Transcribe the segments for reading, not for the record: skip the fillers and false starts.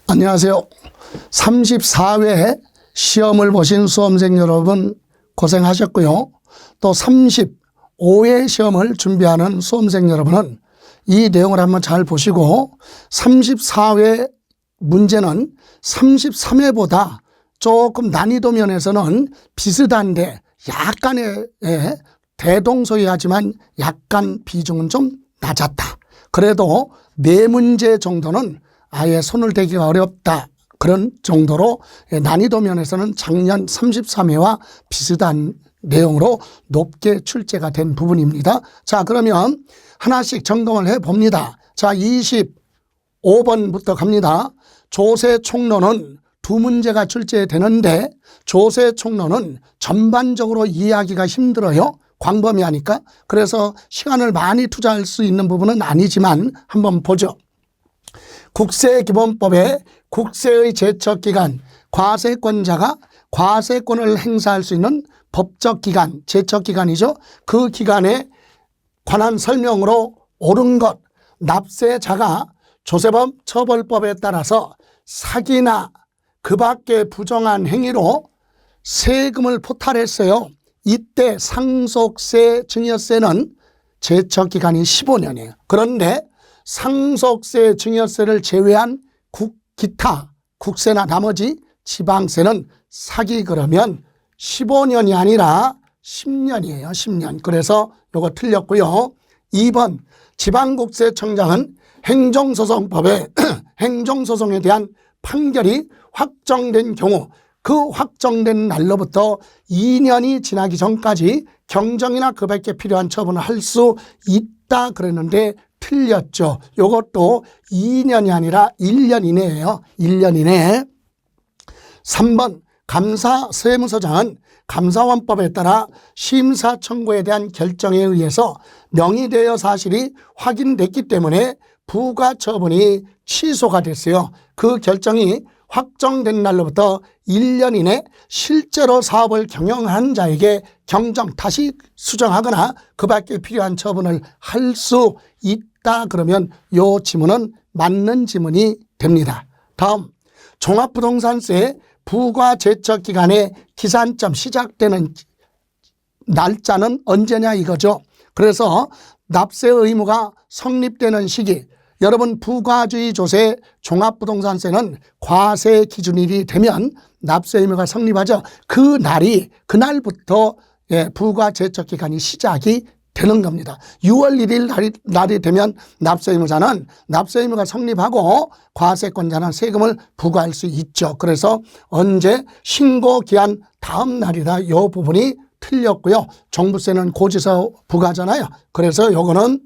안녕하세요. 34회 시험을 보신 수험생 여러분 고생하셨고요. 또 35회 시험을 준비하는 수험생 여러분은 이 내용을 한번 잘 보시고 34회 문제는 33회보다 조금 난이도 면에서는 비슷한데 약간의 대동소이하지만 약간 비중은 좀 낮았다. 그래도 4문제 정도는 아예 손을 대기가 어렵다. 그런 정도로 난이도 면에서는 작년 33회와 비슷한 내용으로 높게 출제가 된 부분입니다. 자, 그러면 하나씩 점검을 해 봅니다. 자, 25번부터 갑니다. 조세 총론은 2문제가 출제되는데 조세 총론은 전반적으로 이해하기가 힘들어요. 광범위하니까. 그래서 시간을 많이 투자할 수 있는 부분은 아니지만 한번 보죠. 국세기본법에 국세의 제척기간, 과세권자가 과세권을 행사할 수 있는 법적 기간, 제척기간이죠. 그 기간에 관한 설명으로 옳은 것, 납세자가 조세법 처벌법에 따라서 사기나 그 밖의 부정한 행위로 세금을 포탈했어요. 이때 상속세, 증여세는 제척기간이 15년이에요. 그런데 상속세, 증여세를 제외한 기타 국세나 나머지 지방세는 사기 그러면 15년이 아니라 10년이에요. 10년. 그래서 이거 틀렸고요. 2번 지방국세청장은 행정소송법에 행정소송에 대한 판결이 확정된 경우 그 확정된 날로부터 2년이 지나기 전까지 경정이나 그 밖에 필요한 처분을 할 수 있다 그랬는데 틀렸죠. 이것도 2년이 아니라 1년 이내예요. 1년 이내. 3번 감사세무서장은 감사원법에 따라 심사 청구에 대한 결정에 의해서 명의대여 사실이 확인됐기 때문에 부과처분이 취소가 됐어요. 그 결정이 확정된 날로부터 1년 이내 실제로 사업을 경영한 자에게 경정 다시 수정하거나 그 밖에 필요한 처분을 할 수 있다 그러면 이 지문은 맞는 지문이 됩니다. 다음 종합부동산세 부과 제척 기간의 기산점 시작되는 날짜는 언제냐 이거죠. 그래서 납세 의무가 성립되는 시기, 여러분 부과주의 조세 종합부동산세는 과세 기준일이 되면 납세 의무가 성립하죠. 그날부터 부과 제척 기간이 시작이 되는 겁니다. 6월 1일 날이 되면 납세 의무자는 납세 의무가 성립하고 과세권자는 세금을 부과할 수 있죠. 그래서 언제 신고 기한 다음 날이다. 이 부분이 틀렸고요. 종부세는 고지서 부과잖아요. 그래서 요거는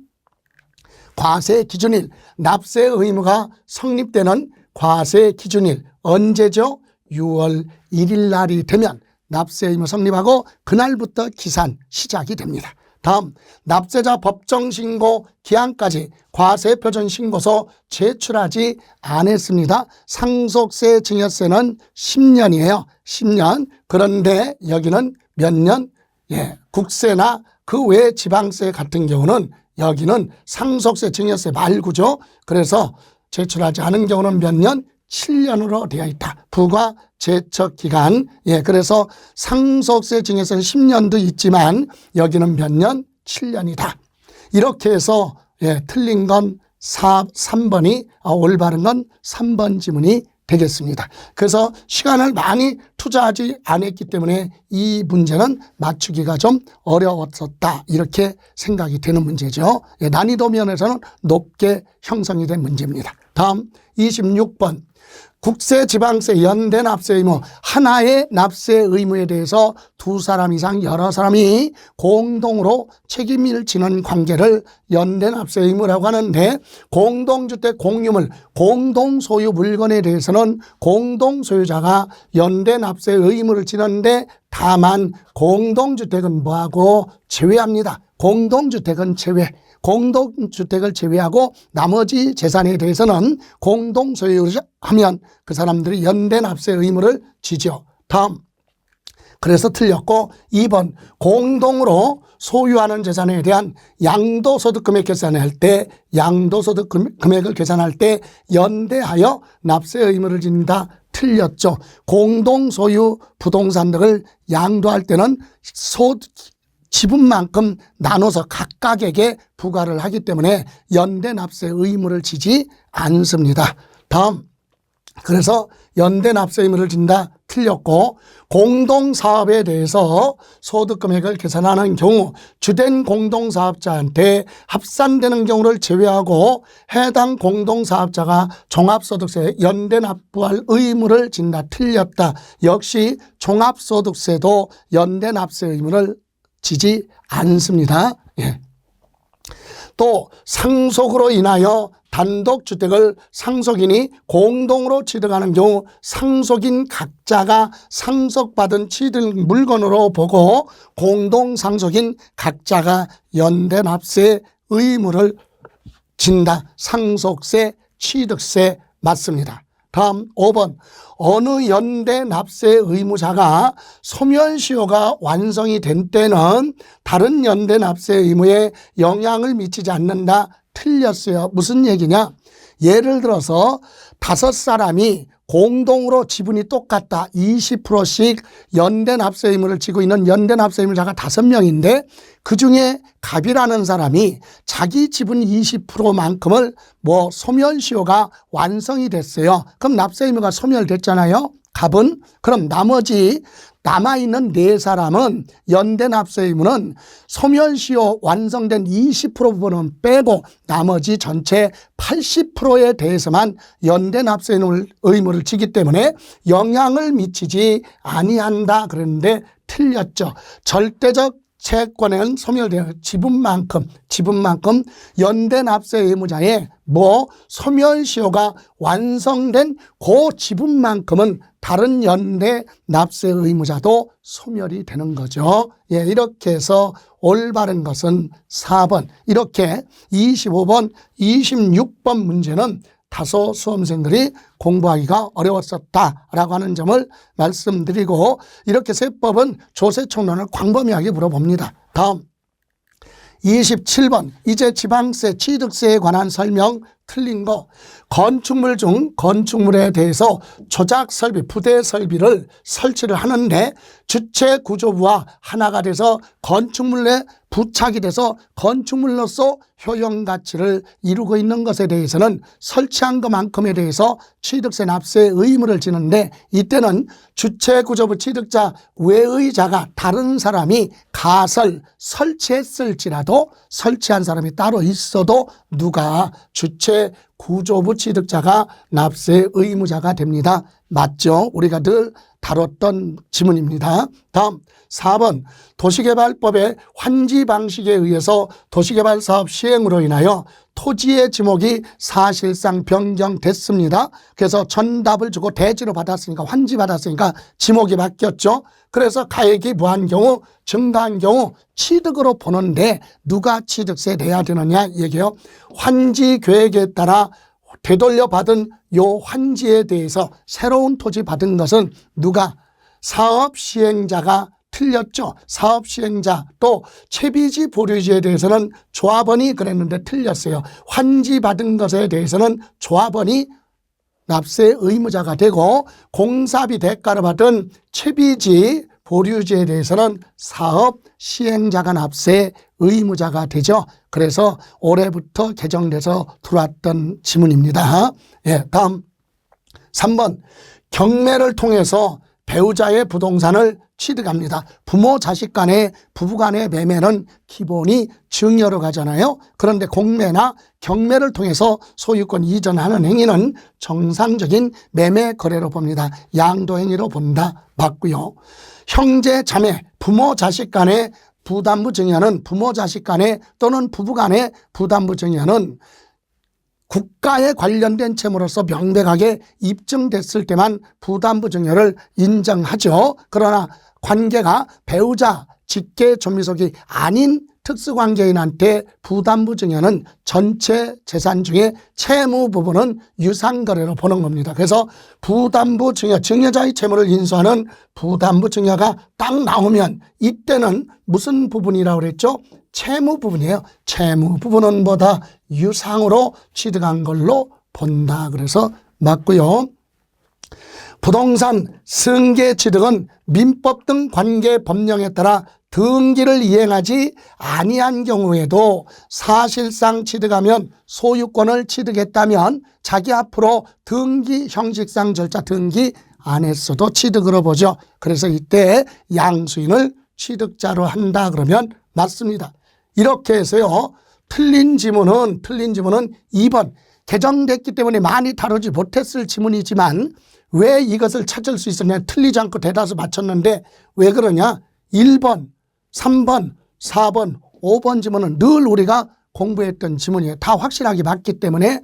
과세 기준일, 납세 의무가 성립되는 과세 기준일 언제죠? 6월 1일 날이 되면 납세 의무 성립하고 그날부터 기산 시작이 됩니다. 다음 납세자 법정신고 기한까지 과세표준 신고서 제출하지 않았습니다. 상속세, 증여세는 10년이에요. 10년. 그런데 여기는 몇 년? 국세나 그 외 지방세 같은 경우는 여기는 상속세, 증여세 말고죠. 그래서 제출하지 않은 경우는 몇 년? 7년으로 되어 있다. 부과 제척 기간. 그래서 상속세, 증여세는 10년도 있지만 여기는 몇 년? 7년이다. 이렇게 해서 틀린 건 3번이 올바른 건 3번 지문이 되겠습니다. 그래서 시간을 많이 투자하지 않았기 때문에 이 문제는 맞추기가 좀 어려웠었다. 이렇게 생각이 되는 문제죠. 난이도 면에서는 높게 형성이 된 문제입니다. 다음 26번 국세, 지방세, 연대 납세 의무, 하나의 납세 의무에 대해서 2사람 이상 여러 사람이 공동으로 책임을 지는 관계를 연대 납세 의무라고 하는데 공동주택 공유물, 공동소유 물건에 대해서는 공동소유자가 연대 납세 의무를 지는데 다만 공동주택은 뭐하고 제외합니다. 공동주택은 제외. 공동주택을 제외하고 나머지 재산에 대해서는 공동소유하면 그 사람들이 연대 납세 의무를 지죠. 다음 그래서 틀렸고 2번 공동으로 소유하는 재산에 대한 양도소득 금액 계산할 때 양도소득 금액을 계산할 때 연대하여 납세 의무를 진다. 틀렸죠. 공동소유 부동산 등을 양도할 때는 지분만큼 나눠서 각각에게 부과를 하기 때문에 연대 납세 의무를 지지 않습니다. 다음, 그래서 연대 납세 의무를 진다. 틀렸고, 공동사업에 대해서 소득금액을 계산하는 경우 주된 공동사업자한테 합산되는 경우를 제외하고 해당 공동사업자가 종합소득세 연대 납부할 의무를 진다. 틀렸다. 역시 종합소득세도 연대 납세 의무를 지지 않습니다. 예. 또 상속으로 인하여 단독주택을 상속인이 공동으로 취득하는 경우 상속인 각자가 상속받은 취득 물건으로 보고 공동상속인 각자가 연대납세 의무를 진다. 상속세, 취득세 맞습니다. 다음 5번, 어느 연대 납세 의무자가 소멸시효가 완성이 된 때는 다른 연대 납세 의무에 영향을 미치지 않는다. 틀렸어요. 무슨 얘기냐? 예를 들어서 5사람이 공동으로 지분이 똑같다. 20%씩 연대 납세 의무를 지고 있는 연대 납세 의무자가 5명인데 그중에 갑이라는 사람이 자기 지분 20%만큼을 소멸시효가 완성이 됐어요. 그럼 납세 의무가 소멸됐잖아요. 갑은. 그럼 나머지 남아있는 4사람은 연대 납세 의무는 소멸시효 완성된 20% 부분은 빼고 나머지 전체 80%에 대해서만 연대 납세 의무를 지기 때문에 영향을 미치지 아니한다. 그랬는데 틀렸죠. 절대적 채권에는 소멸되는 지분만큼 연대 납세 의무자의 소멸시효가 완성된 그 지분만큼은 다른 연대 납세 의무자도 소멸이 되는 거죠. 예, 이렇게 해서 올바른 것은 4번. 이렇게 25번, 26번 문제는 다소 수험생들이 공부하기가 어려웠었다라고 하는 점을 말씀드리고, 이렇게 세법은 조세총론을 광범위하게 물어봅니다. 다음 27번, 이제 지방세, 취득세에 관한 설명 틀린 거. 건축물 중 건축물에 대해서 조작 설비, 부대 설비를 설치를 하는데 주체 구조부와 하나가 돼서 건축물에 부착이 돼서 건축물로서 효용 가치를 이루고 있는 것에 대해서는 설치한 것만큼에 대해서 취득세 납세 의무를 지는데, 이때는 주체 구조부 취득자 외의 자가 다른 사람이 설치했을지라도 설치한 사람이 따로 있어도 누가 주체 구조부 취득자가 납세 의무자가 됩니다. 맞죠? 우리가 늘 다뤘던 지문입니다. 다음 4번, 도시개발법의 환지 방식에 의해서 도시개발사업 시행으로 인하여 토지의 지목이 사실상 변경됐습니다. 그래서 전답을 주고 대지로 받았으니까, 환지 받았으니까 지목이 바뀌었죠. 그래서 가액이 부한 경우, 증가한 경우 취득으로 보는데 누가 취득세 내야 되느냐 얘기해요. 환지 계획에 따라 되돌려 받은 요 환지에 대해서 새로운 토지 받은 것은 누가? 사업 시행자가. 틀렸죠. 사업 시행자. 또 채비지 보류지에 대해서는 조합원이 그랬는데 틀렸어요. 환지 받은 것에 대해서는 조합원이 납세 의무자가 되고, 공사비 대가를 받은 채비지 보류지에 대해서는 사업 시행자가 납세 의무자가 되죠. 그래서 올해부터 개정돼서 들어왔던 지문입니다. 예, 다음 3번, 경매를 통해서 배우자의 부동산을 취득합니다. 부모 자식 간의 부부 간의 매매는 기본이 증여로 가잖아요. 그런데 공매나 경매를 통해서 소유권 이전하는 행위는 정상적인 매매 거래로 봅니다. 양도 행위로 본다. 맞고요. 형제 자매 부모 자식 간의 부담부 증여는, 부모 자식 간의 또는 부부 간의 부담부 증여는 국가에 관련된 채무로서 명백하게 입증됐을 때만 부담부 증여를 인정하죠. 그러나 관계가 배우자, 직계, 조미속이 아닌 특수관계인한테 부담부 증여는 전체 재산 중에 채무 부분은 유상거래로 보는 겁니다. 그래서 부담부 증여, 증여자의 채무를 인수하는 부담부 증여가 딱 나오면 이때는 무슨 부분이라고 그랬죠? 채무 부분이에요. 채무 부분은 뭐다? 유상으로 취득한 걸로 본다. 그래서 맞고요. 부동산 승계 취득은 민법 등 관계 법령에 따라 등기를 이행하지 아니한 경우에도 사실상 취득하면 소유권을 취득했다면 자기 앞으로 등기 형식상 절차 등기 안 했어도 취득으로 보죠. 그래서 이때 양수인을 취득자로 한다 그러면 맞습니다. 이렇게 해서요. 틀린 지문은 2번 개정됐기 때문에 많이 다루지 못했을 지문이지만 왜 이것을 찾을 수 있었냐. 틀리지 않고 대다수 맞췄는데 왜 그러냐. 1번, 3번, 4번, 5번 지문은 늘 우리가 공부했던 지문이에요. 다 확실하게 맞기 때문에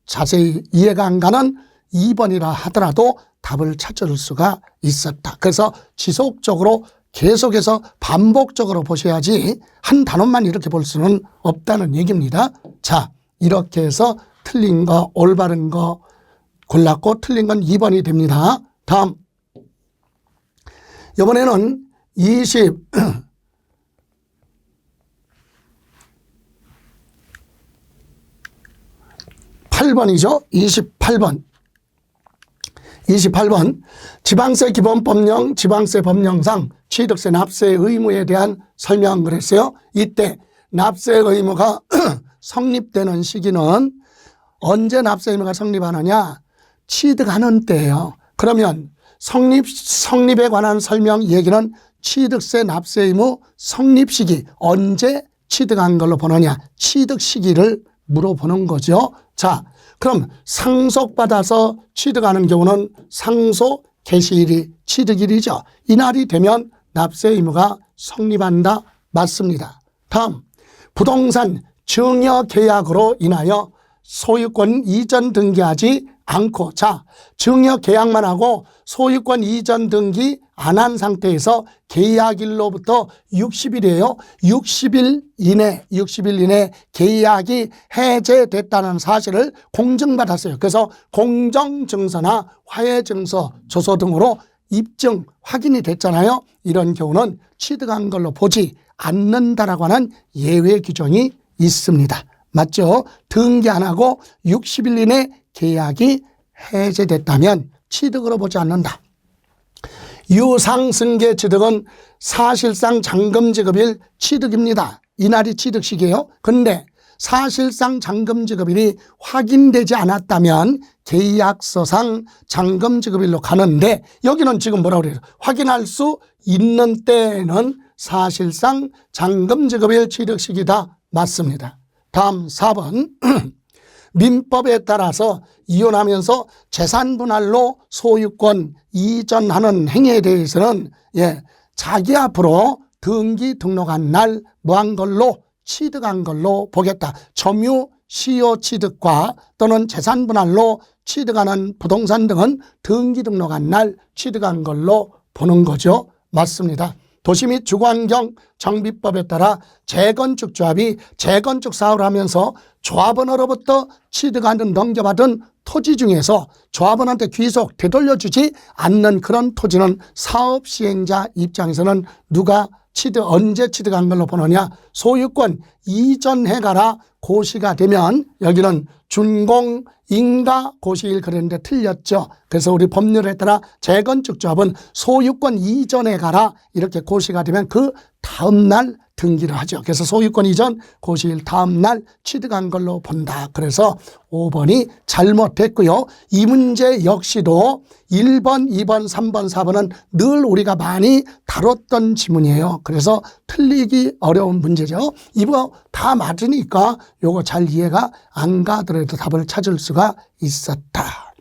자세히 이해가 안 가는 2번이라 하더라도 답을 찾을 수가 있었다. 그래서 지속적으로 계속해서 반복적으로 보셔야지 한 단원만 이렇게 볼 수는 없다는 얘기입니다. 자, 이렇게 해서 틀린 거, 올바른 거 골랐고 틀린 건 2번이 됩니다. 다음. 이번에는 28번이죠. 28번. 지방세 기본법령, 지방세 법령상 취득세 납세 의무에 대한 설명 그랬어요. 이때 납세 의무가 성립되는 시기는 언제 납세 의무가 성립하느냐? 취득하는 때예요. 그러면 성립에 관한 설명 얘기는 취득세 납세 의무 성립 시기 언제 취득한 걸로 보느냐? 취득 시기를 물어보는 거죠. 자, 그럼 상속받아서 취득하는 경우는 상속 개시일이 취득일이죠. 이날이 되면 납세 의무가 성립한다. 맞습니다. 다음, 부동산 증여 계약으로 인하여 소유권 이전 등기하지 않고, 자, 증여 계약만 하고 소유권 이전 등기 안 한 상태에서 계약일로부터 60일이에요. 60일 이내 계약이 해제됐다는 사실을 공증받았어요. 그래서 공정증서나 화해증서, 조서 등으로 입증, 확인이 됐잖아요. 이런 경우는 취득한 걸로 보지 않는다라고 하는 예외 규정이 있습니다. 맞죠? 등기 안 하고 60일 이내 계약이 해제됐다면 취득으로 보지 않는다. 유상승계 취득은 사실상 잔금지급일 취득입니다. 이날이 취득식이에요. 근데 사실상 잔금지급일이 확인되지 않았다면 계약서상 잔금지급일로 가는데 여기는 지금 뭐라고 그래요? 확인할 수 있는 때는 사실상 잔금지급일 취득식이다. 맞습니다. 다음 4번. 민법에 따라서 이혼하면서 재산분할로 소유권 이전하는 행위에 대해서는 자기 앞으로 등기 등록한 날 뭐한 걸로 취득한 걸로 보겠다. 점유 시효 취득과 또는 재산분할로 취득하는 부동산 등은 등기 등록한 날 취득한 걸로 보는 거죠. 맞습니다. 도시 및 주거환경 정비법에 따라 재건축 조합이 재건축 사업을 하면서 조합원으로부터 취득하는 넘겨받은 토지 중에서 조합원한테 귀속 되돌려주지 않는 그런 토지는 사업 시행자 입장에서는 누가 언제 취득한 걸로 보느냐? 소유권 이전해가라 고시가 되면 여기는 준공 인가 고시일 그랬는데 틀렸죠. 그래서 우리 법률에 따라 재건축 조합은 소유권 이전해 가라 이렇게 고시가 되면 그 다음 날 등기를 하죠. 그래서 소유권 이전 고시일 다음 날 취득한 걸로 본다. 그래서 5번이 잘못됐고요. 이 문제 역시도 1번, 2번, 3번, 4번은 늘 우리가 많이 다뤘던 지문이에요. 그래서 틀리기 어려운 문제죠. 이거 다 맞으니까 요거 잘 이해가 안 가더라도 답을 찾을 수가 있었다.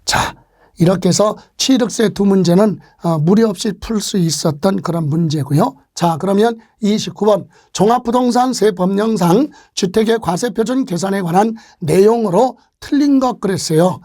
자, 이렇게 해서 취득세 두 문제는 무리 없이 풀 수 있었던 그런 문제고요. 자, 그러면 29번 종합부동산세 법령상 주택의 과세표준 계산에 관한 내용으로 틀린 것 그랬어요.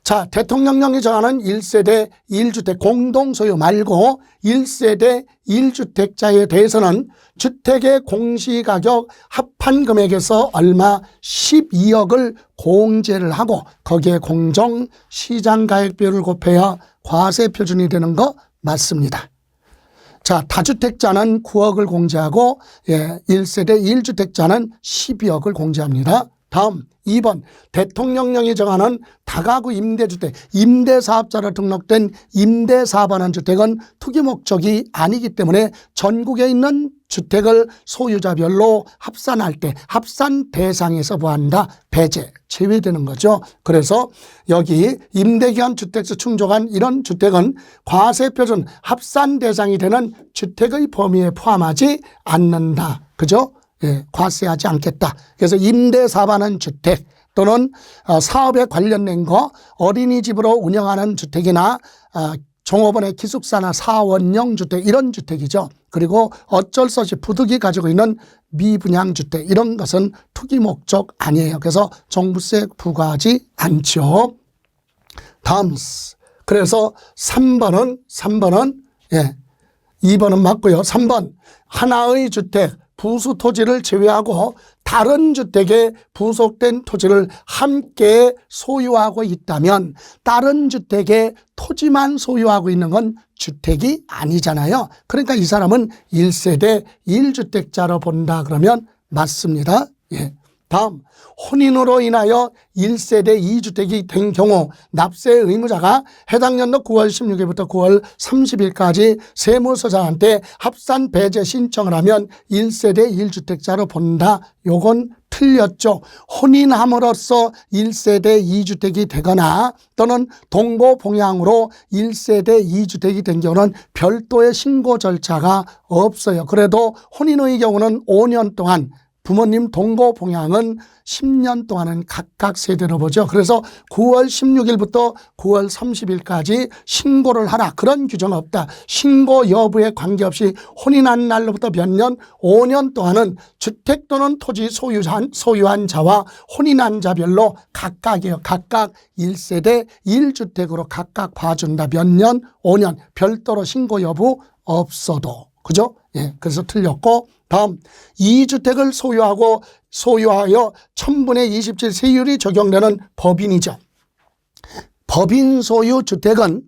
자, 대통령령이 정하는 1세대 1주택 공동소유 말고 1세대 1주택자에 대해서는 주택의 공시가격 합한 금액에서 얼마 12억을 공제를 하고 거기에 공정시장가액비율을 곱해야 과세 표준이 되는 거 맞습니다. 자, 다주택자는 9억을 공제하고 1세대 1주택자는 12억을 공제합니다. 다음 2번 대통령령이 정하는 다가구 임대주택 임대사업자로 등록된 임대사업하는 주택은 투기 목적이 아니기 때문에 전국에 있는 주택을 소유자별로 합산할 때 합산 대상에서 보한다. 배제 제외되는 거죠. 그래서 여기 임대기한 주택수 충족한 이런 주택은 과세표준 합산 대상이 되는 주택의 범위에 포함하지 않는다. 그죠? 예, 과세하지 않겠다. 그래서 임대사업하는 주택 또는 사업에 관련된 거 어린이집으로 운영하는 주택이나 종업원의 기숙사나 사원형 주택 이런 주택이죠. 그리고 어쩔 수 없이 부득이 가지고 있는 미분양 주택 이런 것은 투기 목적 아니에요. 그래서 종부세 부과하지 않죠. 다음 그래서 3번은 2번은 맞고요. 3번 하나의 주택 부수 토지를 제외하고 다른 주택에 부속된 토지를 함께 소유하고 있다면 다른 주택에 토지만 소유하고 있는 건 주택이 아니잖아요. 그러니까 이 사람은 1세대 1주택자로 본다 그러면 맞습니다. 예. 다음 혼인으로 인하여 1세대 2주택이 된 경우 납세 의무자가 해당 연도 9월 16일부터 9월 30일까지 세무서장한테 합산 배제 신청을 하면 1세대 1주택자로 본다. 요건 틀렸죠. 혼인함으로써 1세대 2주택이 되거나 또는 동거 봉양으로 1세대 2주택이 된 경우는 별도의 신고 절차가 없어요. 그래도 혼인의 경우는 5년 동안 부모님 동거 봉양은 10년 동안은 각각 세대로 보죠. 그래서 9월 16일부터 9월 30일까지 신고를 하라. 그런 규정은 없다. 신고 여부에 관계없이 혼인한 날로부터 몇 년, 5년 동안은 주택 또는 토지 소유한 자와 혼인한 자별로 각각이에요. 각각 1세대 1주택으로 각각 봐준다. 몇 년, 5년 별도로 신고 여부 없어도. 그죠? 예, 그래서 틀렸고 다음 2주택을 소유하여 1000분의 27 세율이 적용되는 법인이죠. 법인 소유 주택은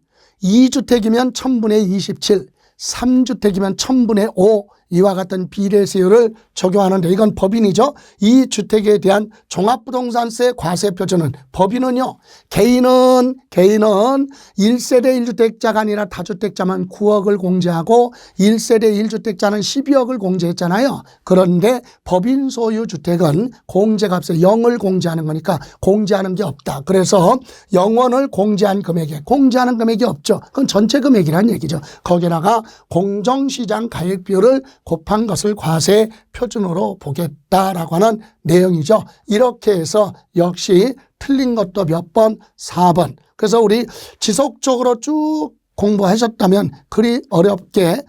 2주택이면 1000분의 27, 3주택이면 1000분의 5 이와 같은 비례세율을 적용하는데 이건 법인이죠. 이 주택에 대한 종합부동산세 과세표준은 법인은요. 개인은 1세대 1주택자가 아니라 다주택자만 9억을 공제하고 1세대 1주택자는 12억을 공제했잖아요. 그런데 법인 소유 주택은 공제값에 0을 공제하는 거니까 공제하는 게 없다. 그래서 0원을 공제한 금액에 공제하는 금액이 없죠. 그건 전체 금액이란 얘기죠. 거기다가 공정시장 가액비율을 곱한 것을 과세 표준으로 보겠다라고 하는 내용이죠. 이렇게 해서 역시 틀린 것도 몇 번? 4번. 그래서 우리 지속적으로 쭉 공부하셨다면 그리 어렵게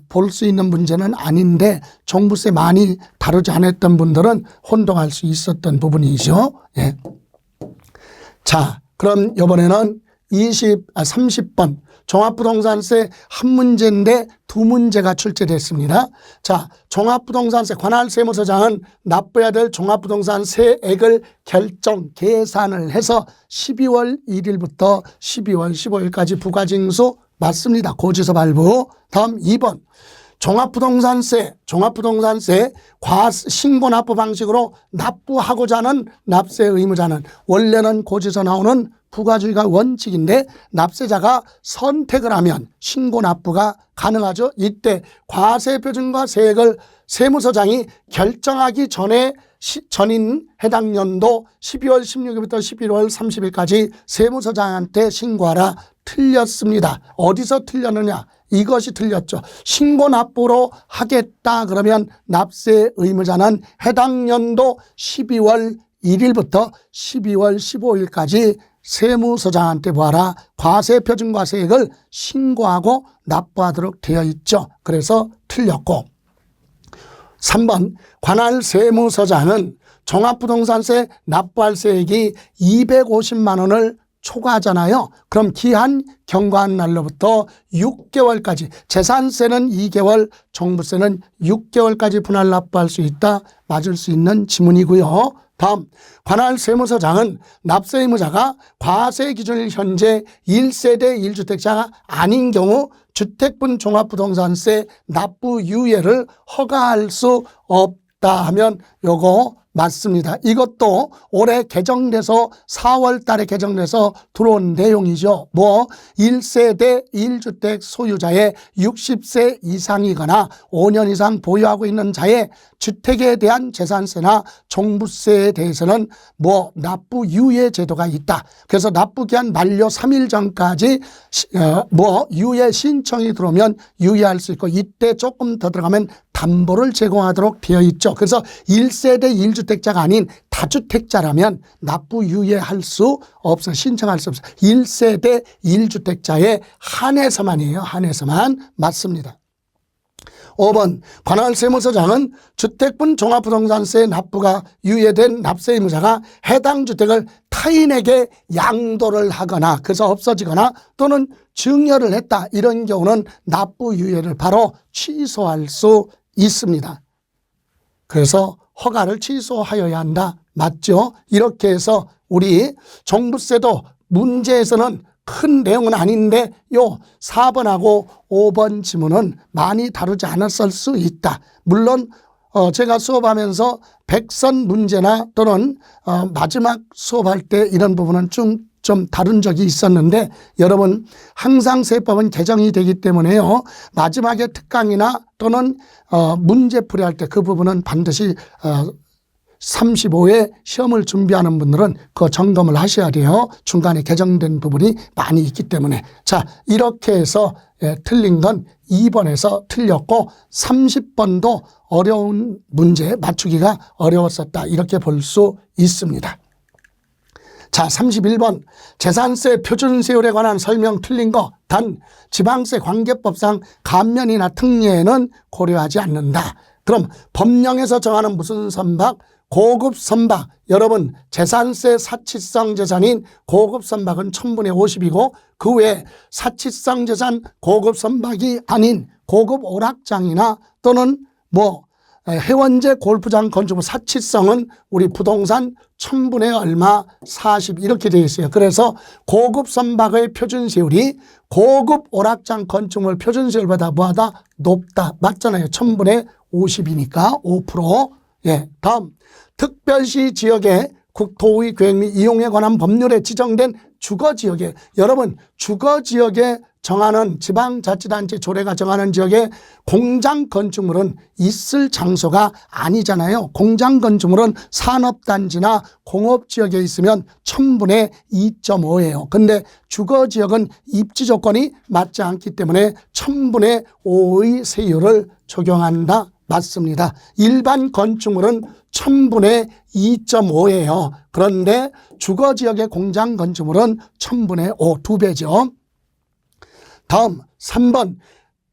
볼 수 있는 문제는 아닌데 종부세 많이 다루지 않았던 분들은 혼동할 수 있었던 부분이죠. 예. 자, 그럼 이번에는 30번 종합부동산세 한 문제인데 두 문제가 출제됐습니다. 자, 종합부동산세 관할세무서장은 납부해야 될 종합부동산세액을 계산을 해서 12월 1일부터 12월 15일까지 부가징수 맞습니다. 고지서 발부. 다음 2번 종합부동산세 신고 납부 방식으로 납부하고자 하는 납세 의무자는 원래는 고지서 나오는 부가주의가 원칙인데 납세자가 선택을 하면 신고 납부가 가능하죠. 이때 과세표준과 세액을 세무서장이 결정하기 전인 해당 연도 12월 16일부터 11월 30일까지 세무서장한테 신고하라. 틀렸습니다. 어디서 틀렸느냐? 이것이 틀렸죠. 신고 납부로 하겠다 그러면 납세 의무자는 해당 연도 12월 1일부터 12월 15일까지 세무서장한테 보아라. 과세표준과 세액을 신고하고 납부하도록 되어 있죠. 그래서 틀렸고 3번 관할 세무서장은 종합부동산세 납부할 세액이 250만 원을 초과하잖아요. 그럼 기한 경과한 날로부터 6개월까지, 재산세는 2개월, 종부세는 6개월까지 분할 납부할 수 있다. 맞을 수 있는 지문이고요. 다음, 관할 세무서장은 납세 의무자가 과세 기준일 현재 1세대 1주택자가 아닌 경우 주택분 종합부동산세 납부 유예를 허가할 수 없다 하면 요거 맞습니다. 이것도 올해 개정돼서 4월 달에 개정돼서 들어온 내용이죠. 1세대 1주택 소유자의 60세 이상이거나 5년 이상 보유하고 있는 자의 주택에 대한 재산세나 종부세에 대해서는 납부 유예 제도가 있다. 그래서 납부기한 만료 3일 전까지 유예 신청이 들어오면 유예할 수 있고, 이때 조금 더 들어가면 담보를 제공하도록 되어 있죠. 그래서 1세대 1주택자가 아닌 다주택자라면 납부 유예할 수 없어, 신청할 수 없어. 1세대 1주택자에 한해서만이에요. 한해서만. 맞습니다. 5번, 관할 세무서장은 주택분 종합부동산세 납부가 유예된 납세 의무자가 해당 주택을 타인에게 양도를 하거나 그래서 없어지거나 또는 증여를 했다, 이런 경우는 납부 유예를 바로 취소할 수 있습니다. 그래서 허가를 취소하여야 한다. 맞죠? 이렇게 해서 우리 종부세도 문제에서는 큰 내용은 아닌데 요 4번하고 5번 지문은 많이 다루지 않았을 수 있다. 물론 제가 수업하면서 백선 문제나 또는 마지막 수업할 때 이런 부분은 좀 다룬 적이 있었는데, 여러분 항상 세법은 개정이 되기 때문에요, 마지막에 특강이나 또는 문제풀이 할 때 그 부분은 반드시 35회 시험을 준비하는 분들은 그 점검을 하셔야 돼요. 중간에 개정된 부분이 많이 있기 때문에. 자, 이렇게 해서 틀린 건 2번에서 틀렸고 30번도 어려운 문제 맞추기가 어려웠었다, 이렇게 볼 수 있습니다. 자, 31번, 재산세 표준세율에 관한 설명 틀린 거. 단 지방세 관계법상 감면이나 특례는 고려하지 않는다. 그럼 법령에서 정하는 무슨 선박? 고급 선박. 여러분 재산세 사치성 재산인 고급 선박은 1000분의 50이고 그 외에 사치성 재산 고급 선박이 아닌 고급 오락장이나 또는 해원제 골프장 건축물 사치성은 우리 부동산 1000분의 얼마 40 이렇게 되어 있어요. 그래서 고급 선박의 표준세율이 고급 오락장 건축물 표준세율보다 뭐하다? 높다. 맞잖아요. 1000분의 50이니까 5%. 예, 다음 특별시 지역의 국토의 계획 및 이용에 관한 법률에 지정된 주거지역에, 여러분 주거지역에 정하는 지방자치단체 조례가 정하는 지역에 공장 건축물은 있을 장소가 아니잖아요. 공장 건축물은 산업단지나 공업지역에 있으면 1000분의 2.5예요. 근데 주거지역은 입지 조건이 맞지 않기 때문에 1000분의 5의 세율을 적용한다. 맞습니다. 일반 건축물은 1000분의 2.5예요. 그런데 주거지역의 공장 건축물은 1000분의 5, 2배죠. 다음 3번,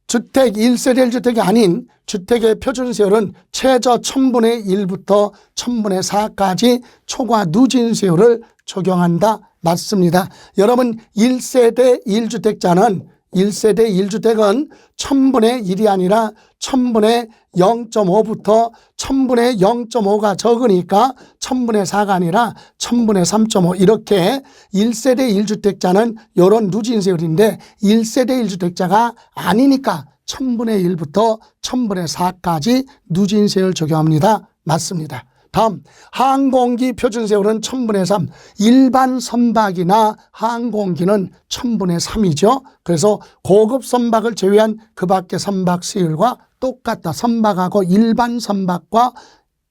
주택 1세대 1주택이 아닌 주택의 표준세율은 최저 1000분의 1부터 1000분의 4까지 초과 누진세율을 적용한다. 맞습니다. 여러분 1세대 1주택자는 1세대 1주택은 1000분의 1이 아니라 1000분의 0.5부터 1000분의 0.5가 적으니까 1000분의 4가 아니라 1000분의 3.5 이렇게 1세대 1주택자는 이런 누진세율인데 1세대 1주택자가 아니니까 1000분의 1부터 1000분의 4까지 누진세율 적용합니다. 맞습니다. 다음 항공기 표준세율은 1000분의 3, 일반 선박이나 항공기는 1000분의 3이죠. 그래서 고급 선박을 제외한 그 밖의 선박 세율과 똑같다. 선박하고 일반 선박과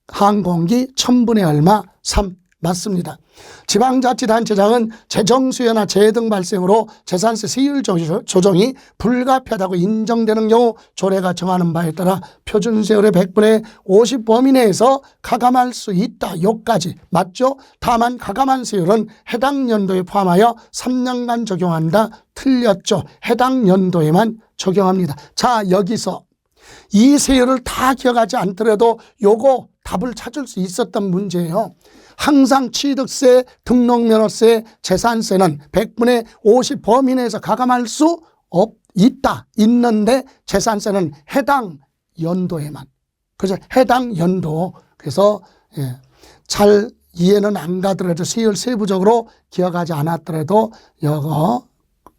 항공기 1000분의 얼마? 3. 맞습니다. 지방자치단체장은 재정수요나 재해 등 발생으로 재산세 세율 조정이 불가피하다고 인정되는 경우 조례가 정하는 바에 따라 표준세율의 100분의 50 범위 내에서 가감할 수 있다. 요까지 맞죠? 다만 가감한 세율은 해당 연도에 포함하여 3년간 적용한다. 틀렸죠. 해당 연도에만 적용합니다. 자, 여기서 이 세율을 다 기억하지 않더라도 요거 답을 찾을 수 있었던 문제예요. 항상 취득세, 등록면허세, 재산세는 100분의 50 범위 내에서 가감할 수 있는데 재산세는 해당 연도에만. 그래서 해당 연도. 그래서 잘 이해는 안 가더라도 세부적으로 기억하지 않았더라도 이거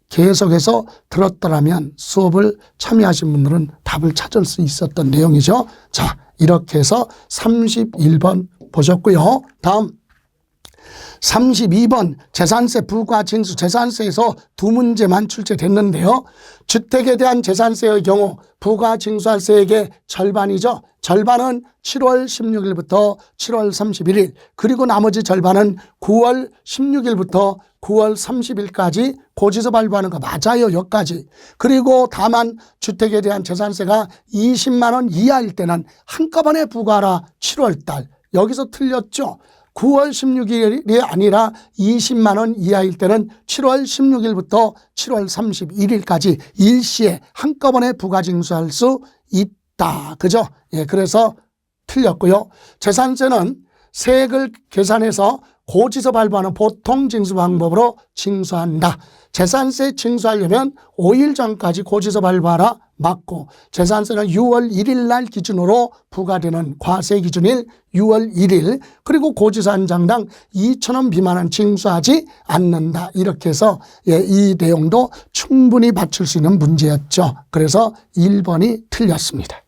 계속해서 들었더라면 수업을 참여하신 분들은 답을 찾을 수 있었던 내용이죠. 자, 이렇게 해서 31번 보셨고요. 다음 32번 재산세 부과징수 재산세에서 두 문제만 출제됐는데요. 주택에 대한 재산세의 경우 부과징수할 세액의 절반이죠. 절반은 7월 16일부터 7월 31일 그리고 나머지 절반은 9월 16일부터 9월 30일까지 고지서 발부하는 거 맞아요. 여기까지. 그리고 다만 주택에 대한 재산세가 20만 원 이하일 때는 한꺼번에 부과하라. 7월 달. 여기서 틀렸죠. 9월 16일이 아니라 20만 원 이하일 때는 7월 16일부터 7월 31일까지 일시에 한꺼번에 부과징수할 수 있다. 그죠? 예, 그래서 틀렸고요. 재산세는 세액을 계산해서 고지서 발부하는 보통 징수 방법으로 징수한다. 재산세 징수하려면 5일 전까지 고지서 발부하라. 맞고 재산세는 6월 1일 날 기준으로 부과되는 과세 기준일 6월 1일 그리고 고지서 한 장당 2,000원 미만은 징수하지 않는다. 이렇게 해서 이 내용도 충분히 맞출 수 있는 문제였죠. 그래서 1번이 틀렸습니다.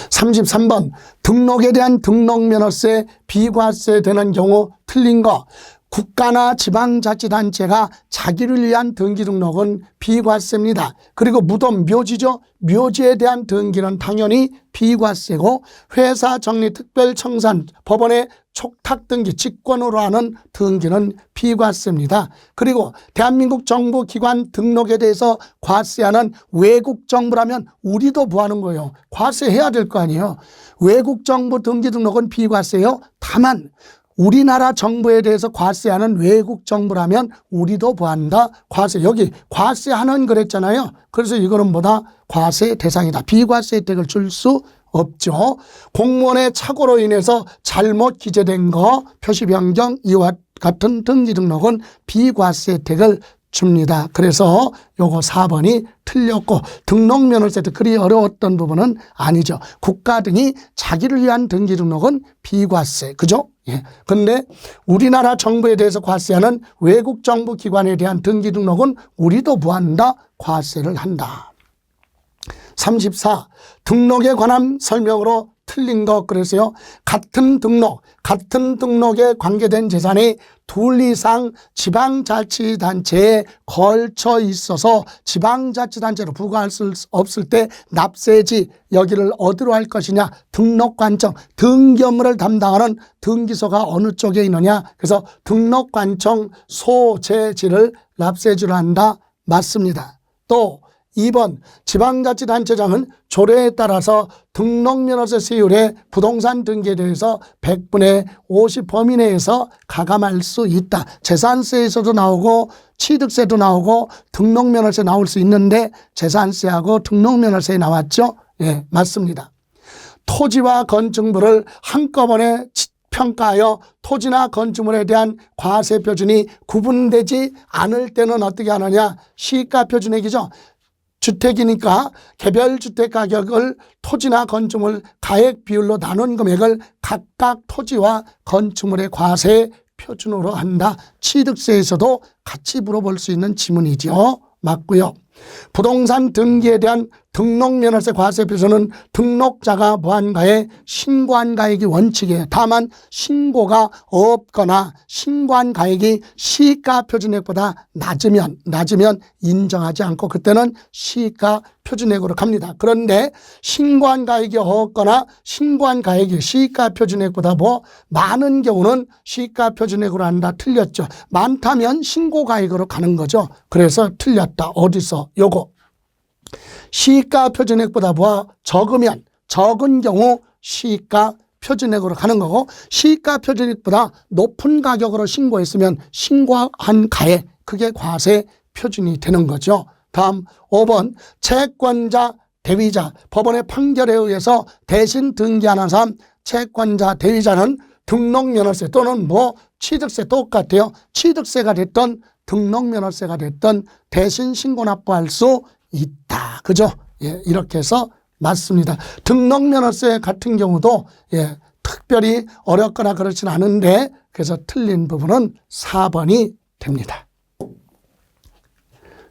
33번 등록에 대한 등록면허세 비과세 되는 경우 틀린 거. 국가나 지방자치단체가 자기를 위한 등기 등록은 비과세입니다. 그리고 무덤 묘지죠. 묘지에 대한 등기는 당연히 비과세고 회사 정리 특별청산 법원의 촉탁 등기 직권으로 하는 등기는 비과세입니다. 그리고 대한민국 정부기관 등록에 대해서 과세하는 외국 정부라면 우리도 뭐 하는 거예요? 과세해야 될 거 아니에요. 외국 정부 등기 등록은 비과세요. 다만 우리나라 정부에 대해서 과세하는 외국 정부라면 우리도 뭐한다? 과세. 여기 과세하는 그랬잖아요. 그래서 이거는 뭐다? 과세 대상이다. 비과세 혜택을 줄 수 없죠. 공무원의 착오로 인해서 잘못 기재된 거 표시 변경 이와 같은 등기 등록은 비과세 혜택을 줍니다. 그래서 요거 4번이 틀렸고 등록면허세도 그리 어려웠던 부분은 아니죠. 국가 등이 자기를 위한 등기 등록은 비과세. 그죠? 예. 근데 우리나라 정부에 대해서 과세하는 외국 정부 기관에 대한 등기 등록은 우리도 뭐한다? 과세를 한다. 34. 등록에 관한 설명으로 틀린 것. 그래서요. 같은 등록에 관계된 재산이 둘 이상 지방자치단체에 걸쳐 있어서 지방자치단체로 부과할 수 없을 때 납세지 여기를 어디로 할 것이냐. 등록관청 등기 업무를 담당하는 등기소가 어느 쪽에 있느냐. 그래서 등록관청 소재지를 납세지로 한다. 맞습니다. 또 2번 지방자치단체장은 조례에 따라서 등록면허세 세율의 부동산 등기에 대해서 100분의 50 범위 내에서 가감할 수 있다. 재산세에서도 나오고 취득세도 나오고 등록면허세 나올 수 있는데 재산세하고 등록면허세 나왔죠? 예, 맞습니다. 토지와 건축물을 한꺼번에 평가하여 토지나 건축물에 대한 과세 표준이 구분되지 않을 때는 어떻게 하느냐? 시가 표준액이죠. 주택이니까 개별 주택 가격을 토지나 건축물 가액 비율로 나눈 금액을 각각 토지와 건축물의 과세 표준으로 한다. 취득세에서도 같이 물어볼 수 있는 지문이죠. 맞고요. 부동산 등기에 대한 등록면허세 과세 표준은 등록자가 무한가에 신고한 가액이 원칙이에요. 다만 신고가 없거나 신고한 가액이 시가 표준액보다 낮으면 인정하지 않고 그때는 시가 표준액으로 갑니다. 그런데 신고한 가액이 없거나 신고한 가액이 시가 표준액보다 많은 경우는 시가 표준액으로 한다. 틀렸죠. 많다면 신고 가액으로 가는 거죠. 그래서 틀렸다. 어디서? 요거. 시가 표준액보다 적은 경우 시가 표준액으로 가는 거고 시가 표준액보다 높은 가격으로 신고했으면 신고한 가액 그게 과세 표준이 되는 거죠. 다음 5번 채권자 대위자, 법원의 판결에 의해서 대신 등기하는 사람, 채권자, 대위자는 등록면허세 또는 뭐 취득세 똑같아요. 취득세가 됐던 등록면허세가 됐던 대신 신고 납부할 수 있다. 그죠? 예, 이렇게 해서 맞습니다. 등록면허세 같은 경우도 예, 특별히 어렵거나 그렇진 않은데 그래서 틀린 부분은 4번이 됩니다.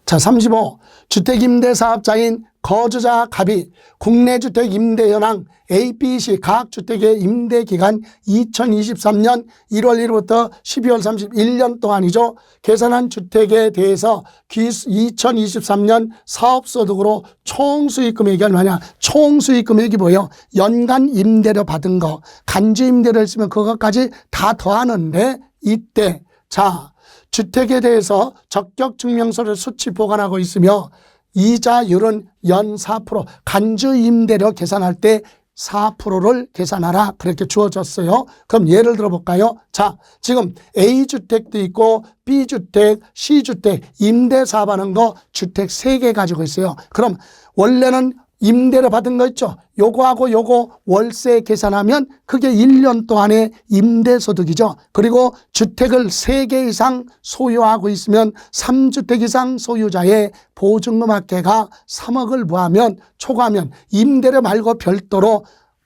자, 35. 주택임대사업자인 거주자 갑이 국내주택임대현황 ABC 각 주택의 임대기간 2023년 1월 1일부터 12월 31년 동안이죠. 계산한 주택에 대해서 2023년 사업소득으로 총수익금액이 얼마냐. 총수익금액이 뭐예요? 연간 임대료 받은 거. 간주임대료를 쓰면 그것까지 다 더하는데 이때 자 주택에 대해서 적격증명서를 수치 보관하고 있으며 이자율은 연 4%, 간주임대료 계산할 때 4%를 계산하라 그렇게 주어졌어요. 그럼 예를 들어 볼까요? 자, 지금 A주택도 있고 B주택, C주택 임대사업하는 거 주택 3개 가지고 있어요. 그럼 원래는 임대료 받은 거 있죠. 요거하고 요거 월세 계산하면 그게 1년 동안의 임대소득이죠. 그리고 주택을 3개 이상 소유하고 있으면 3주택 이상 소유자의 보증금 합계가 3억을 초과하면 임대료 말고 별도로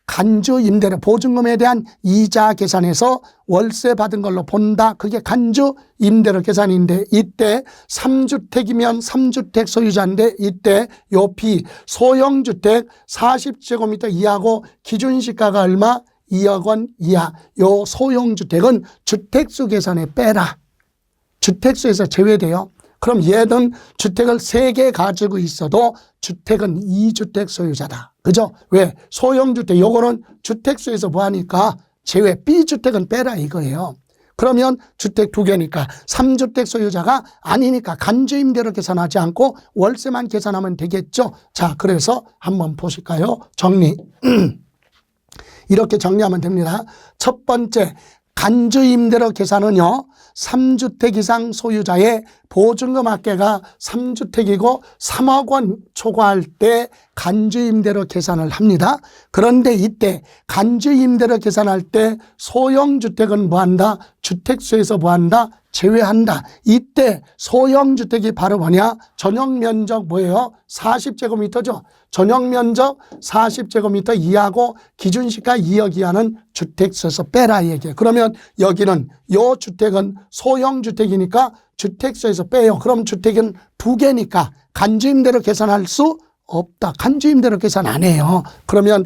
간주 임대료 보증금에 대한 이자 계산해서 월세 받은 걸로 본다. 그게 간주 임대료 계산인데 이때 3주택이면 3주택 소유자인데 이때 요 B 소형주택 40제곱미터 이하고 기준시가가 얼마? 2억 원 이하. 요 소형주택은 주택수 계산에 빼라. 주택수에서 제외돼요. 그럼 얘는 주택을 3개 가지고 있어도 주택은 2주택 소유자다. 그죠? 왜? 소형주택 요거는 주택수에서 뭐하니까 제외. B주택은 빼라 이거예요. 그러면 주택 2개니까 3주택 소유자가 아니니까 간주임대로 계산하지 않고 월세만 계산하면 되겠죠. 자, 그래서 한번 보실까요? 정리. 이렇게 정리하면 됩니다. 첫 번째 간주임대료 계산은요. 3주택 이상 소유자의 보증금 합계가 3주택이고 3억 원 초과할 때 간주임대료 계산을 합니다. 그런데 이때 간주임대료 계산할 때 소형주택은 뭐한다? 주택수에서 뭐한다? 제외한다. 이때 소형주택이 바로 뭐냐? 전용면적 뭐예요? 40제곱미터죠. 전용면적 40제곱미터 이하고 기준시가 2억 이하는 주택수에서 빼라 얘기예요. 그러면 여기는 요 주택은 소형주택이니까 주택수에서 빼요. 그럼 주택은 2개니까 간주임대로 계산할 수 없다. 간주임대로 계산 안 해요. 그러면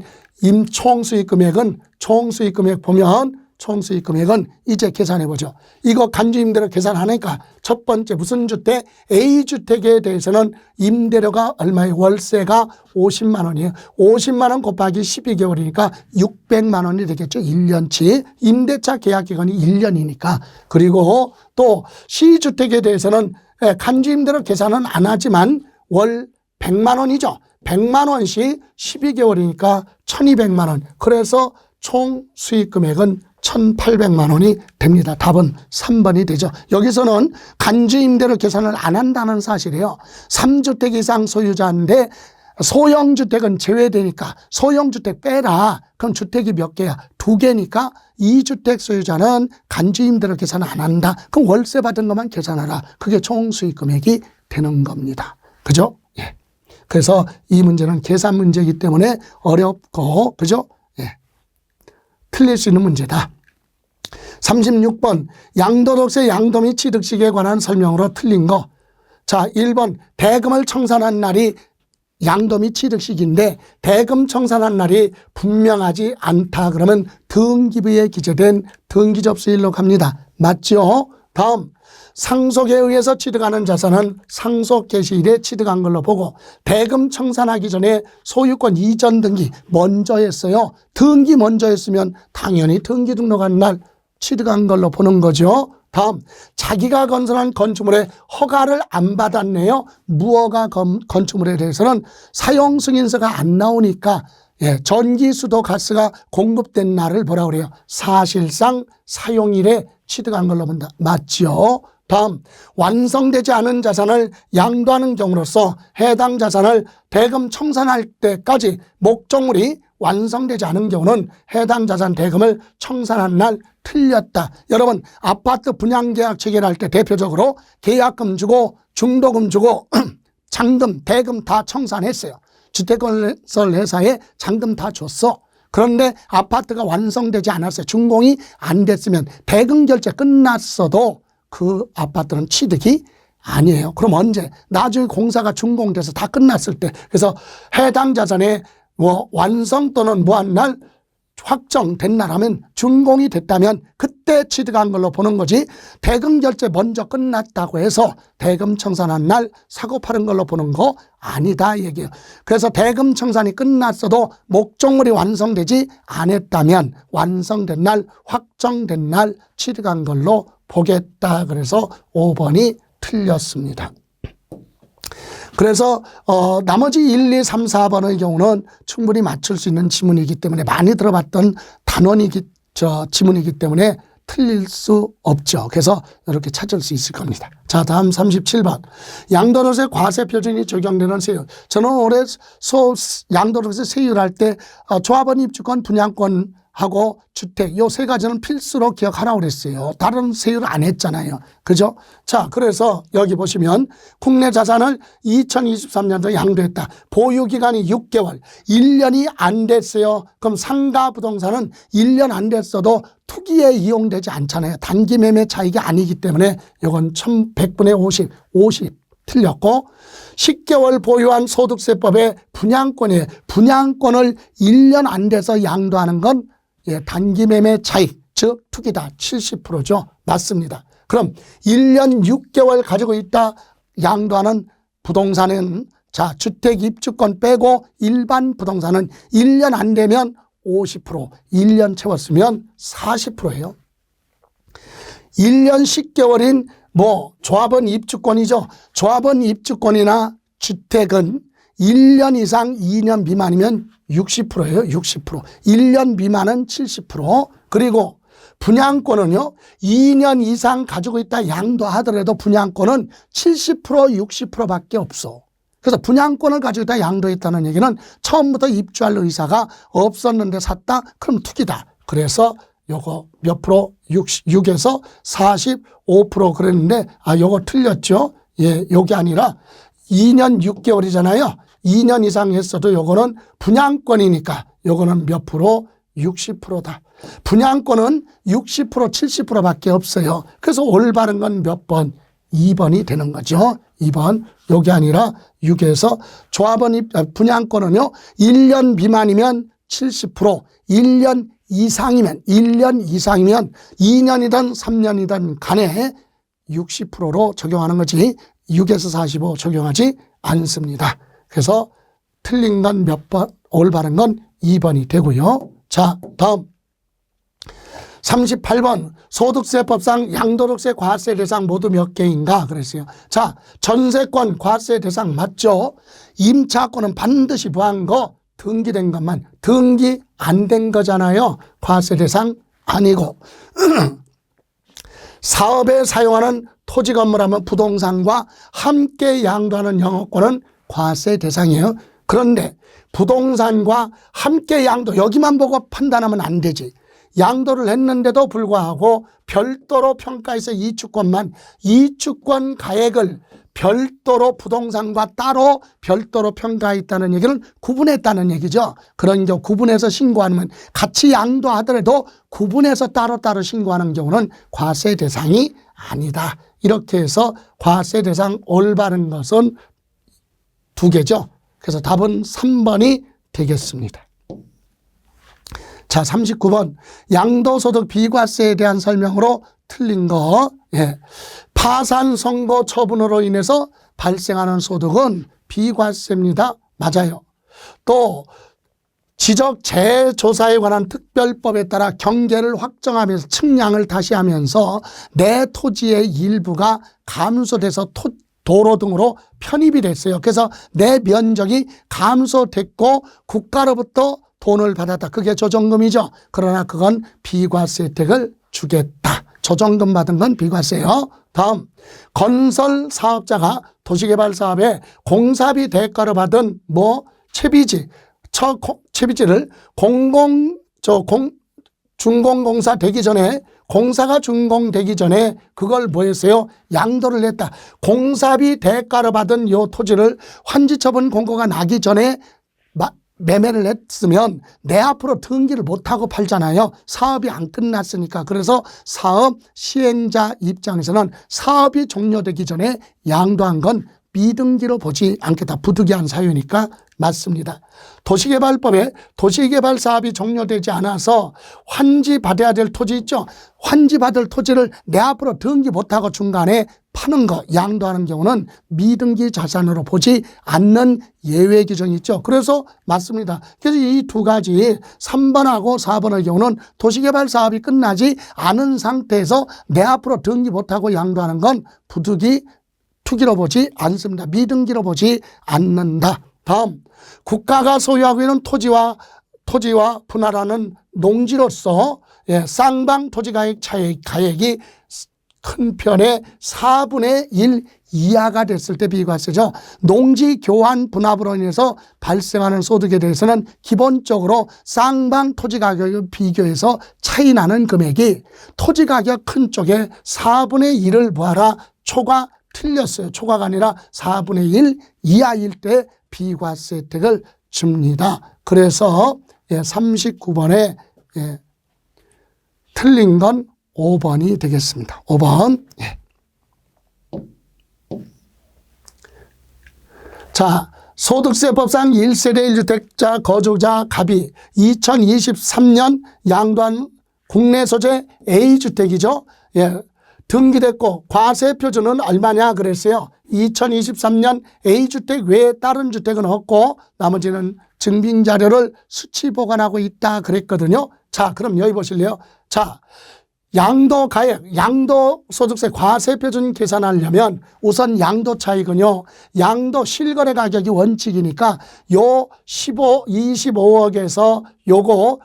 총수익금액은 총수익금액 보면 총수익금액은 이제 계산해 보죠. 이거 간주임대로 계산하니까 첫 번째 무슨 주택? A주택에 대해서는 임대료가 얼마예요? 월세가 50만 원이에요. 50만 원 곱하기 12개월이니까 600만 원이 되겠죠. 1년치. 임대차 계약 기간이 1년이니까. 그리고 또 C주택에 대해서는 간주임대로 계산은 안 하지만 월 100만 원이죠. 100만 원씩 12개월이니까 1200만 원. 그래서 총 수익금액은 1800만 원이 됩니다. 답은 3번이 되죠. 여기서는 간주임대로 계산을 안 한다는 사실이에요. 3주택 이상 소유자인데 소형주택은 제외되니까 소형주택 빼라. 그럼 주택이 몇 개야? 2개니까 2주택 소유자는 간주임대로 계산 안 한다. 그럼 월세 받은 것만 계산하라. 그게 총 수익금액이 되는 겁니다. 그죠? 예. 그래서 이 문제는 계산 문제이기 때문에 어렵고, 그죠? 예. 틀릴 수 있는 문제다. 36번 양도독세 양도 및 취득시기에 관한 설명으로 틀린 거. 자, 1번 대금을 청산한 날이 양도 및 취득시기인데 대금 청산한 날이 분명하지 않다. 그러면 등기부에 기재된 등기접수일로 갑니다. 맞죠? 다음 상속에 의해서 취득하는 자산은 상속 개시일에 취득한 걸로 보고 대금 청산하기 전에 소유권 이전 등기 먼저 했어요. 등기 먼저 했으면 당연히 등기 등록한 날 취득한 걸로 보는 거죠. 다음 자기가 건설한 건축물에 허가를 안 받았네요. 무허가 건축물에 대해서는 사용 승인서가 안 나오니까 전기, 수도, 가스가 공급된 날을 뭐라 그래요? 사실상 사용일에 취득한 걸로 본다. 맞죠? 다음 완성되지 않은 자산을 양도하는 경우로서 해당 자산을 대금 청산할 때까지 목적물이 완성되지 않은 경우는 해당 자산 대금을 청산한 날 틀렸다. 여러분 아파트 분양계약 체결할 때 대표적으로 계약금 주고 중도금 주고 잔금 대금 다 청산했어요. 주택건설 회사에 잔금 다 줬어. 그런데 아파트가 완성되지 않았어요. 준공이 안 됐으면 대금 결제 끝났어도 그 아파트는 취득이 아니에요. 그럼 언제? 나중에 공사가 준공돼서 다 끝났을 때. 그래서 해당 자산의 완성 또는 무한날 확정된 날 하면 준공이 됐다면 그때 취득한 걸로 보는 거지, 대금 결제 먼저 끝났다고 해서 대금 청산한 날 사고 파는 걸로 보는 거 아니다 얘기예요. 그래서 대금 청산이 끝났어도 목적물이 완성되지 않았다면 완성된 날 확정된 날 취득한 걸로 보겠다. 그래서 5번이 틀렸습니다. 그래서 나머지 1, 2, 3, 4번의 경우는 충분히 맞출 수 있는 지문이기 때문에 많이 들어봤던 지문이기 때문에 틀릴 수 없죠. 그래서 이렇게 찾을 수 있을 겁니다. 자, 다음 37번. 양도로세 과세 표준이 적용되는 세율. 저는 올해 양도로세 세율할 때 조합원 입주권 분양권 하고 주택 요 세 가지는 필수로 기억하라고 그랬어요. 다른 세율 안 했잖아요. 그죠? 자, 그래서 여기 보시면 국내 자산을 2023년도에 양도했다. 보유기간이 6개월, 1년이 안 됐어요. 그럼 상가 부동산은 1년 안 됐어도 투기에 이용되지 않잖아요. 단기 매매 차익이 아니기 때문에 이건 100분의 50 틀렸고, 10개월 보유한 소득세법의 분양권이에요. 분양권을 1년 안 돼서 양도하는 건 단기 매매 차익, 즉 투기다. 70%죠. 맞습니다. 그럼 1년 6개월 가지고 있다 양도하는 부동산은, 자, 주택 입주권 빼고 일반 부동산은 1년 안 되면 50%, 1년 채웠으면 40%예요. 1년 10개월인 조합원 입주권이죠. 조합원 입주권이나 주택은 1년 이상 2년 미만이면 60%예요. 60%. 1년 미만은 70%. 그리고 분양권은요. 2년 이상 가지고 있다 양도하더라도 분양권은 70%, 60%밖에 없어. 그래서 분양권을 가지고 있다 양도했다는 얘기는 처음부터 입주할 의사가 없었는데 샀다? 그럼 투기다. 그래서 요거 몇 프로? 6에서 45% 그랬는데, 요거 틀렸죠? 예, 요게 아니라 2년 6개월이잖아요. 2년 이상 했어도 요거는 분양권이니까 요거는 몇 프로? 60%다. 분양권은 60%, 70%밖에 없어요. 그래서 올바른 건 몇 번? 2번이 되는 거죠. 2번. 요게 아니라 6에서 조합원 분양권은요. 1년 미만이면 70%, 1년 이상이면 2년이든 3년이든 간에 60%로 적용하는 거지 6에서 45 적용하지 않습니다. 그래서 틀린 건 몇 번, 올바른 건 2번이 되고요. 자, 다음 38번 소득세법상 양도득세 과세 대상 모두 몇 개인가 그랬어요. 자, 전세권 과세 대상 맞죠? 임차권은 반드시 부한 거 등기된 것만, 등기 안 된 거잖아요. 과세 대상 아니고 사업에 사용하는 토지 건물하면 부동산과 함께 양도하는 영업권은 과세 대상이에요. 그런데 부동산과 함께 양도, 여기만 보고 판단하면 안 되지. 양도를 했는데도 불구하고 별도로 평가해서 이주권 가액을 별도로 부동산과 따로 별도로 평가했다는 얘기는 구분했다는 얘기죠. 그런 경우 구분해서 신고하면, 같이 양도하더라도 구분해서 따로따로 신고하는 경우는 과세 대상이 아니다. 이렇게 해서 과세 대상 올바른 것은 2개죠. 그래서 답은 3번이 되겠습니다. 자, 39번 양도소득 비과세에 대한 설명으로 틀린 거. 예. 파산 선고 처분으로 인해서 발생하는 소득은 비과세입니다. 맞아요. 또 지적 재조사에 관한 특별법에 따라 경계를 확정하면서 측량을 다시 하면서 내 토지의 일부가 감소돼서 도로 등으로 편입이 됐어요. 그래서 내 면적이 감소됐고 국가로부터 돈을 받았다. 그게 조정금이죠. 그러나 그건 비과세 혜택을 주겠다. 조정금 받은 건 비과세요. 다음, 건설 사업자가 도시개발 사업에 공사비 대가로 받은 채비지를 준공공사 되기 전에, 공사가 준공되기 전에 그걸 뭐 했어요? 양도를 했다. 공사비 대가로 받은 요 토지를 환지처분 공고가 나기 전에 매매를 했으면 내 앞으로 등기를 못하고 팔잖아요. 사업이 안 끝났으니까. 그래서 사업 시행자 입장에서는 사업이 종료되기 전에 양도한 건 미등기로 보지 않겠다. 부득이한 사유니까 맞습니다. 도시개발법에 도시개발 사업이 종료되지 않아서 환지받아야 될 토지 있죠. 환지받을 토지를 내 앞으로 등기 못하고 중간에 파는 거, 양도하는 경우는 미등기 자산으로 보지 않는 예외 규정이 있죠. 그래서 맞습니다. 그래서 이 두 가지 3번하고 4번의 경우는 도시개발 사업이 끝나지 않은 상태에서 내 앞으로 등기 못하고 양도하는 건 부득이 투기로 보지 않습니다. 미등기로 보지 않는다. 다음, 국가가 소유하고 있는 토지와 분할하는 농지로서 쌍방 토지가액 가액이 큰 편의 4분의 1 이하가 됐을 때 비과세죠. 농지 교환 분합으로 인해서 발생하는 소득에 대해서는 기본적으로 쌍방 토지 가격을 비교해서 차이 나는 금액이 토지 가격 큰 쪽에 4분의 1을 뭐하라? 초과 틀렸어요. 초과가 아니라 4분의 1 이하일 때 비과세 혜택을 줍니다. 그래서 39번에 틀린 건 5번이 되겠습니다. 5번. 자, 소득세법상 1세대 1주택자 거주자 갑이 2023년 양도한 국내 소재 A주택이죠. 등기됐고 과세 표준은 얼마냐 그랬어요. 2023년 A주택 외에 다른 주택은 없고 나머지는 증빙자료를 수치 보관하고 있다 그랬거든요. 자, 그럼 여기 보실래요? 자, 양도가액, 양도소득세 과세표준 계산하려면 우선 양도차익은요, 양도 실거래 가격이 원칙이니까 요 25억에서 요거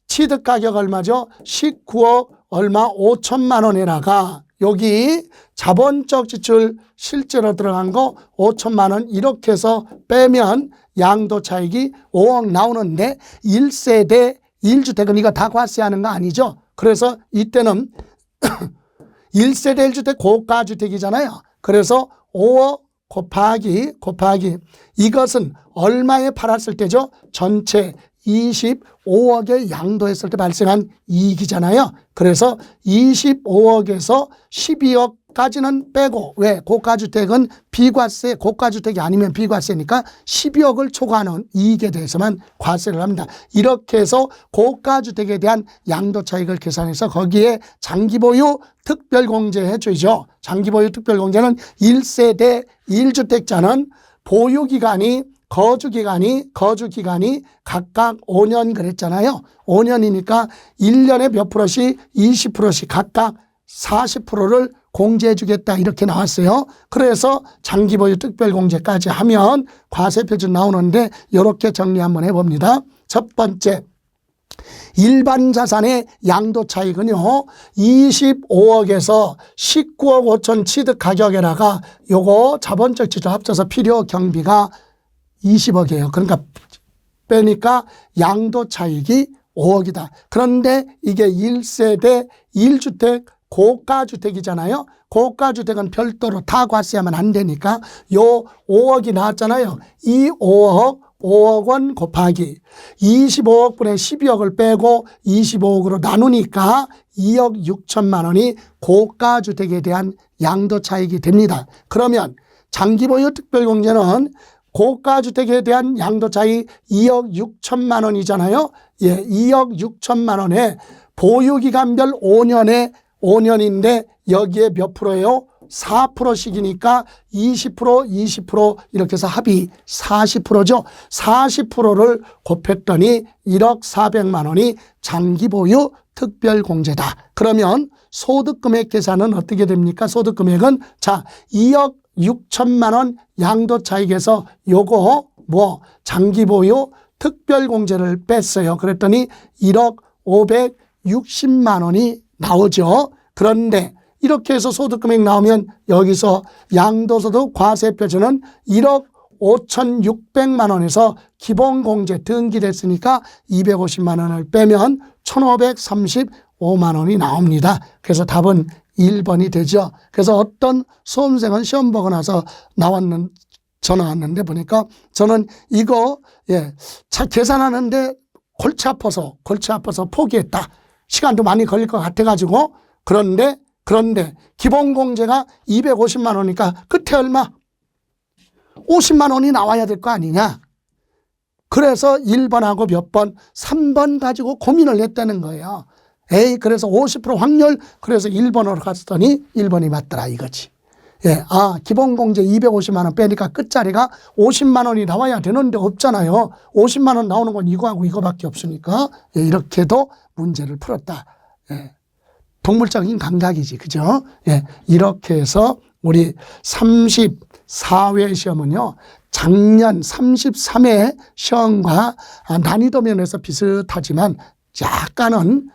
취득가격 얼마죠? 19억 얼마 5천만 원에다가 여기 자본적 지출 실제로 들어간 거 5천만 원 이렇게 해서 빼면 양도차익이 5억 나오는데 1세대 1주택은 이거 다 과세하는 거 아니죠? 그래서 이때는 1세대 1주택 고가주택이잖아요. 그래서 5억 곱하기 이것은 얼마에 팔았을 때죠? 전체 25억에 양도했을 때 발생한 이익이잖아요. 그래서 25억에서 12억까지는 빼고, 왜? 고가주택은 비과세, 고가주택이 아니면 비과세니까 12억을 초과하는 이익에 대해서만 과세를 합니다. 이렇게 해서 고가주택에 대한 양도차익을 계산해서 거기에 장기보유 특별공제 해주죠. 장기보유 특별공제는 1세대 1주택자는 보유기간이 거주기간이 각각 5년 그랬잖아요. 5년이니까 1년에 몇 프로씩 20%씩 각각 40%를 공제해 주겠다 이렇게 나왔어요. 그래서 장기보유 특별공제까지 하면 과세표준 나오는데 이렇게 정리 한번 해봅니다. 첫 번째, 일반 자산의 양도차익은요 25억에서 19억 5천 취득 가격에다가 요거 자본적 지출 합쳐서 필요 경비가 20억이에요. 그러니까 빼니까 양도 차익이 5억이다. 그런데 이게 1세대 1주택 고가주택이잖아요. 고가주택은 별도로 다 과세하면 안 되니까 요 5억이 나왔잖아요. 이 5억 원 곱하기 25억분의 12억을 빼고 25억으로 나누니까 2억 6천만 원이 고가주택에 대한 양도 차익이 됩니다. 그러면 장기보유 특별공제는 고가주택에 대한 양도차익 2억 6천만 원이잖아요. 2억 6천만 원에 보유기간별 5년인데 여기에 몇 프로예요? 4%씩이니까 20% 이렇게 해서 합이 40%죠. 40%를 곱했더니 1억 400만 원이 장기보유 특별공제다. 그러면 소득금액 계산은 어떻게 됩니까? 소득금액은 자 2억 6천만 원 양도차익에서 요거 장기보유 특별공제를 뺐어요. 그랬더니 1억 560만 원이 나오죠. 그런데 이렇게 해서 소득금액 나오면 여기서 양도소득 과세표준은 1억 5,600만 원에서 기본공제 등기됐으니까 250만 원을 빼면 1,535만 원이 나옵니다. 그래서 답은 1번이 되죠. 그래서 어떤 수험생은 시험 보고 나서 전화 왔는데 보니까 저는 이거 계산하는데 골치 아파서 포기했다. 시간도 많이 걸릴 것 같아가지고 그런데 기본공제가 250만 원이니까 끝에 얼마? 50만 원이 나와야 될 거 아니냐. 그래서 1번하고 몇 번? 3번 가지고 고민을 했다는 거예요. 그래서 50% 확률, 그래서 1번으로 갔더니 1번이 맞더라 이거지. 기본공제 250만 원 빼니까 끝자리가 50만 원이 나와야 되는데 없잖아요. 50만 원 나오는 건 이거하고 이거밖에 없으니까 이렇게도 문제를 풀었다. 동물적인 감각이지, 그죠? 이렇게 해서 우리 34회 시험은요, 작년 33회 시험과 난이도 면에서 비슷하지만 약간은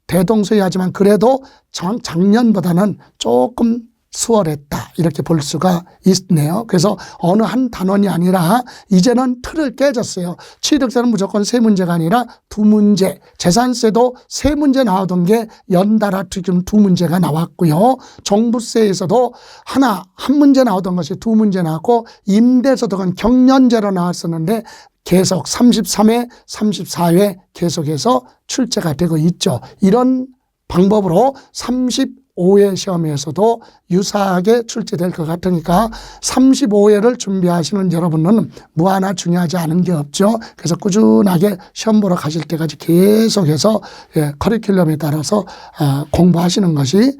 대동소이하지만 그래도 작년보다는 조금 수월했다 이렇게 볼 수가 있네요. 그래서 어느 한 단원이 아니라 이제는 틀을 깨졌어요. 취득세는 무조건 3문제가 아니라 2문제, 재산세도 3문제 나오던 게 연달아 지금 2문제가 나왔고요. 종부세에서도 한 문제 나오던 것이 2문제 나왔고, 임대소득은 경년제로 나왔었는데 계속 33회, 34회 계속해서 출제가 되고 있죠. 이런 방법으로 35회 시험에서도 유사하게 출제될 것 같으니까 35회를 준비하시는 여러분은 뭐 하나 중요하지 않은 게 없죠. 그래서 꾸준하게 시험 보러 가실 때까지 계속해서 커리큘럼에 따라서 공부하시는 것이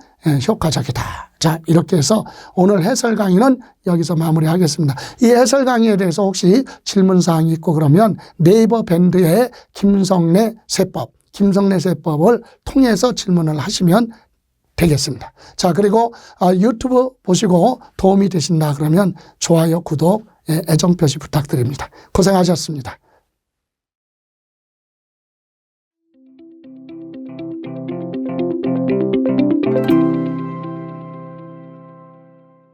효과적이다. 자, 이렇게 해서 오늘 해설 강의는 여기서 마무리하겠습니다. 이 해설 강의에 대해서 혹시 질문사항이 있고 그러면 네이버 밴드의 김성래 세법을 통해서 질문을 하시면 되겠습니다. 자, 그리고 유튜브 보시고 도움이 되신다 그러면 좋아요, 구독, 애정 표시 부탁드립니다. 고생하셨습니다.